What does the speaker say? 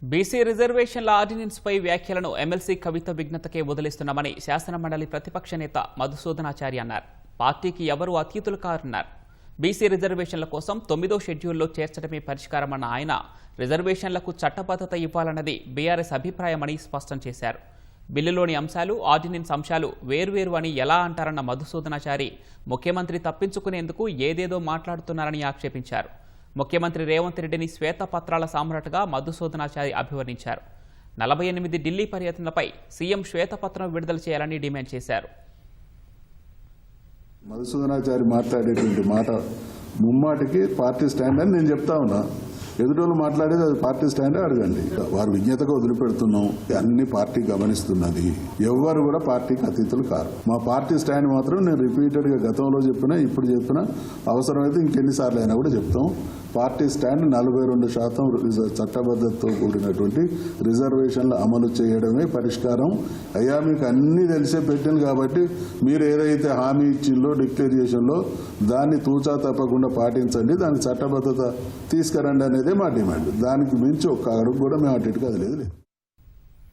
BC రిజర్వేషన్ల ఆర్డినెన్స్పై వ్యాఖ్యలను MLC కవిత విజ్ఞతకే వదిలేస్తున్నామని శాసనమండలి ప్రతిపక్ష నేత మధుసూదనాచారి అన్నారు. పార్టీకి ఎవరూ అతీతులు కారన్నారు. బీసీ రిజర్వేషన్ల కోసం 9వ షెడ్యూల్లో చేర్చడమే పరిష్కారమన్న ఆయన రిజర్వేషన్లకు చట్టబద్ధత ఇవ్వాలన్నది బీఆర్ఎస్ అభిప్రాయమని స్పష్టం చేశారు. బిల్లులోని అంశాలు, ఆర్డినెన్స్ అంశాలు వేర్వేరు అని ఎలా అంటారన్న మధుసూదనాచారి ముఖ్యమంత్రి తప్పించుకునేందుకు ఏదేదో మాట్లాడుతున్నారని ఆక్షేపించారు. ముఖ్యమంత్రి రేవంత్ రెడ్డిని శ్వేతపత్రాల సామ్రాట్గా మధుసూదనాచారి అభివర్ణించారు. 48 ఢిల్లీ పర్యటనపై సీఎం శ్వేతపత్రం విడుదల చేయాలని డిమాండ్ చేశారు. మధుసూదనాచారి మాట్లాడేటువంటి మాట ముమ్మాటికి పార్టీ స్టాండ్ అని నేను చెప్తా ఉన్నా. ఎదుటోళ్ళు మాట్లాడేది అది పార్టీ స్టాండే అడగండి. వారు విజ్ఞతగా వదిలిపెడుతున్నాం. అన్ని పార్టీ గమనిస్తున్నది. ఎవ్వరు కూడా పార్టీకి అతీతులు కారు. మా పార్టీ స్టాండ్ మాత్రం నేను రిపీటెడ్ గా గతంలో చెప్పినా, ఇప్పుడు చెప్పినా, అవసరమైతే ఇంకెన్నిసార్లు అయినా కూడా చెప్తాం. పార్టీ స్టాండ్ 42% చట్టబద్ధతతో కూడినటువంటి రిజర్వేషన్లు అమలు చేయడమే పరిష్కారం. అయ్యా మీకు అన్ని తెలిసే పెట్టింది కాబట్టి మీరు ఏదైతే హామీ ఇచ్చిందో డిక్లరేషన్లో దాన్ని తూచా తప్పకుండా పాటించండి, దానికి చట్టబద్ధత తీసుకురండి అనేదే మా డిమాండ్. దానికి మించి ఒక్క అడుగు కూడా మేము అటు ఇటుకు అది లేదు.